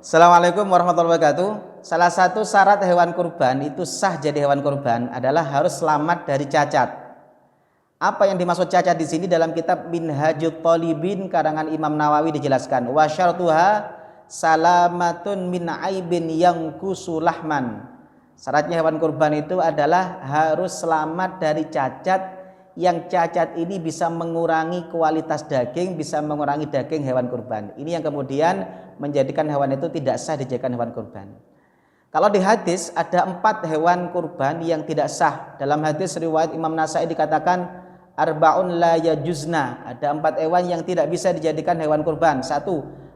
Assalamualaikum warahmatullahi wabarakatuh. Salah satu syarat hewan kurban itu sah jadi hewan kurban adalah harus selamat dari cacat. Apa yang dimaksud cacat di sini dalam kitab Minhajut Thalibin karangan Imam Nawawi dijelaskan. Wa syartuha salamatun min aibin yanqusu lahman. Syaratnya hewan kurban itu adalah harus selamat dari cacat, yang cacat ini bisa mengurangi kualitas daging, bisa mengurangi daging hewan kurban. Ini yang kemudian menjadikan hewan itu tidak sah dijadikan hewan kurban. Kalau di hadis ada 4 hewan kurban yang tidak sah. Dalam hadis riwayat Imam Nasai dikatakan arba'un la yajuzna. Ada 4 hewan yang tidak bisa dijadikan hewan kurban. 1.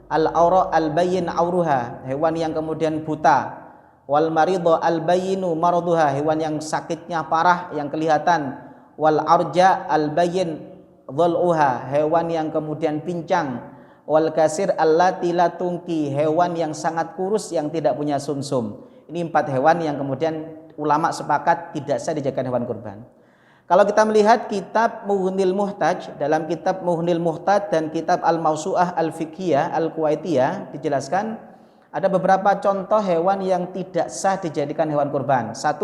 Al-aura al-bayyin auruha, hewan yang kemudian buta. Wal maridho al-bayyinu maraduha, hewan yang sakitnya parah yang kelihatan. Wal arja al-bayyin dhul'uha, hewan yang kemudian pincang. Wal kasir allati la tungki, hewan yang sangat kurus yang tidak punya sumsum. Ini 4 hewan yang kemudian ulama sepakat tidak sah dijadikan hewan kurban. Kalau kita melihat kitab Mughnil Muhtaj, dalam kitab Mughnil Muhtaj dan kitab Al-Mawsu'ah Al-Fiqhiyah Al-Kuwaitiyah dijelaskan ada beberapa contoh hewan yang tidak sah dijadikan hewan kurban. 1.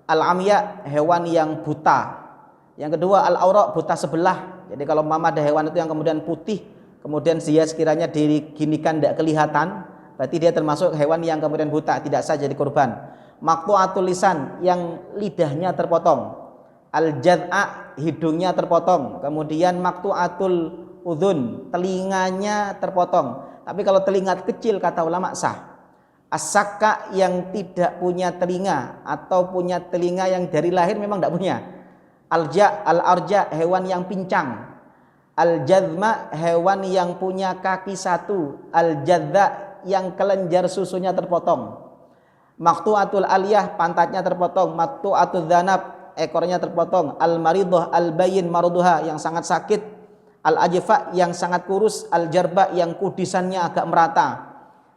Al-amya, hewan yang buta. Yang kedua al-aura, buta sebelah. Jadi kalau ada hewan itu yang kemudian putih, kemudian dia sekiranya diginikan tidak kelihatan, berarti dia termasuk hewan yang kemudian buta, tidak sah jadi kurban. Maqtu'atul lisan, yang lidahnya terpotong. Al-jad'a, hidungnya terpotong. Kemudian maqtu'atul udhun, telinganya terpotong. Tapi kalau telinga kecil kata ulama sah. As-sakka, yang tidak punya telinga atau punya telinga yang dari lahir memang tidak punya. Al-arja, hewan yang pincang. Al-jadma, hewan yang punya kaki 1. Al-jadza, yang kelenjar susunya terpotong. Maqtu'atul aliyah, pantatnya terpotong. Maqtu'atul dhanab, ekornya terpotong. Al-maridhah al-bayyin maraduha, yang sangat sakit. Al-ajfa, yang sangat kurus. Al-jarba, yang kudisannya agak merata.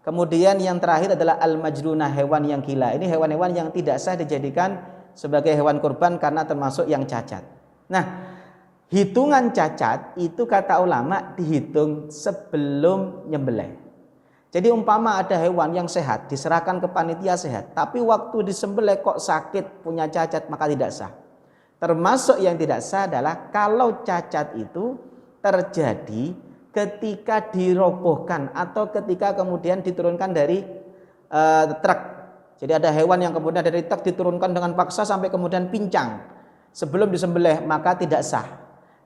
Kemudian yang terakhir adalah al-majnunah, hewan yang gila. Ini hewan-hewan yang tidak sah dijadikan sebagai hewan kurban karena termasuk yang cacat. Nah, hitungan cacat itu kata ulama dihitung sebelum nyembelih. Jadi umpama ada hewan yang sehat diserahkan ke panitia sehat, tapi waktu disembelih kok sakit, punya cacat, maka tidak sah. Termasuk yang tidak sah adalah kalau cacat itu terjadi ketika dirobohkan atau ketika kemudian diturunkan dari truk. Jadi ada hewan yang kemudian dari truk diturunkan dengan paksa sampai kemudian pincang sebelum disembelih, maka tidak sah.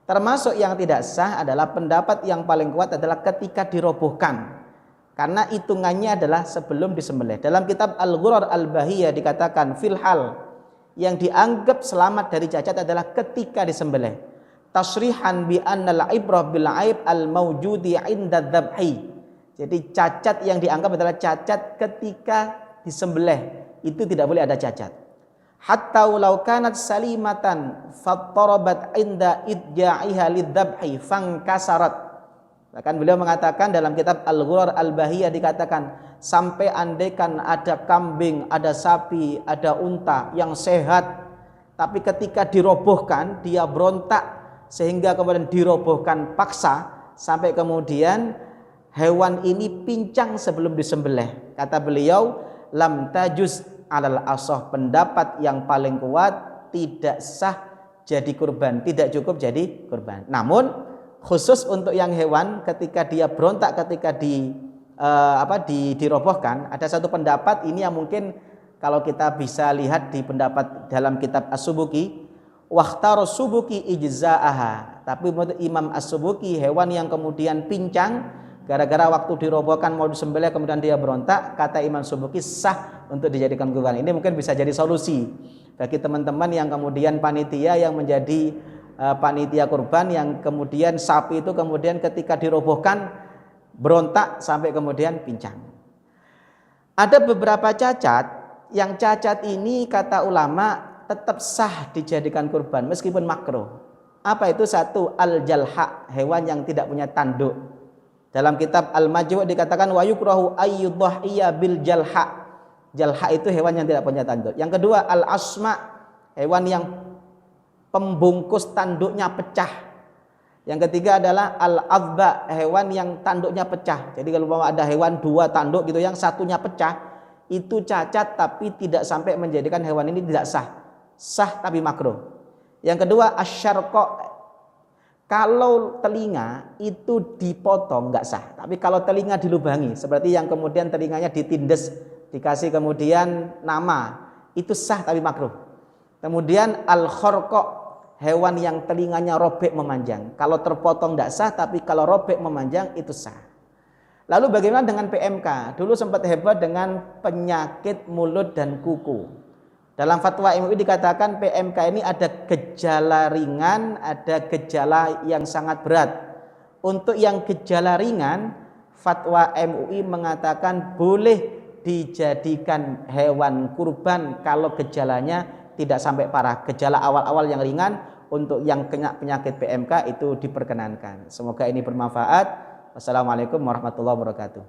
Termasuk yang tidak sah adalah pendapat yang paling kuat adalah ketika dirobohkan, karena hitungannya adalah sebelum disembelih. Dalam kitab Al-Ghurar Al-Bahiyah dikatakan fil hal, yang dianggap selamat dari cacat adalah ketika disembelih. Tasrihan bi annal ibrah bil aib al mawjudi 'inda dzabhi. Jadi cacat yang dianggap adalah cacat ketika disembelih, itu tidak boleh ada cacat. Hatta walau kanat salimatan fattarabat 'inda idja'iha lidzabhi fankasarat. Bahkan beliau mengatakan dalam kitab Al-Ghurar Al-Bahiyah dikatakan sampai andaikan ada kambing, ada sapi, ada unta yang sehat, tapi ketika dirobohkan dia berontak sehingga kemudian dirobohkan paksa sampai kemudian hewan ini pincang sebelum disembelih. Kata beliau, lam tajuz alal asah, pendapat yang paling kuat tidak sah jadi kurban, tidak cukup jadi kurban. Namun khusus untuk yang hewan ketika dia berontak ketika dirobohkan, ada satu pendapat ini yang mungkin kalau kita bisa lihat di pendapat dalam kitab As-Subuki, waqtar subuki ijza'aha. Tapi menurut Imam As-Subuki, hewan yang kemudian pincang gara-gara waktu dirobohkan mau disembelih kemudian dia berontak, kata Imam Subuki sah untuk dijadikan kurban. Ini mungkin bisa jadi solusi bagi teman-teman yang kemudian panitia yang menjadi panitia kurban, yang kemudian sapi itu kemudian ketika dirobohkan berontak sampai kemudian pincang. Ada beberapa cacat, yang cacat ini kata ulama tetap sah dijadikan kurban meskipun makruh. Apa itu? 1. Al-jalha, hewan yang tidak punya tanduk. Dalam kitab Al-Majmu' dikatakan wa yukrahu ayyudhhiya bil jalha. Jalha itu hewan yang tidak punya tanduk. Yang kedua al-asma, hewan yang pembungkus tanduknya pecah. Yang ketiga adalah al-adba, hewan yang tanduknya pecah. Jadi kalau mau ada hewan 2 tanduk gitu yang satunya pecah, itu cacat tapi tidak sampai menjadikan hewan ini tidak sah. Sah tapi makruh. Yang kedua asyarqa, kalau telinga itu dipotong nggak sah. Tapi kalau telinga dilubangi, seperti yang kemudian telinganya ditindes, dikasih kemudian nama, itu sah tapi makruh. Kemudian al-kharqa, hewan yang telinganya robek memanjang. Kalau terpotong tidak sah, tapi kalau robek memanjang itu sah. Lalu bagaimana dengan PMK? Dulu sempat heboh dengan penyakit mulut dan kuku. Dalam fatwa MUI dikatakan PMK ini ada gejala ringan, ada gejala yang sangat berat. Untuk yang gejala ringan, fatwa MUI mengatakan boleh dijadikan hewan kurban kalau gejalanya tidak sampai parah. Gejala awal-awal yang ringan, untuk yang kena penyakit PMK itu diperkenankan. Semoga ini bermanfaat. Wassalamualaikum warahmatullahi wabarakatuh.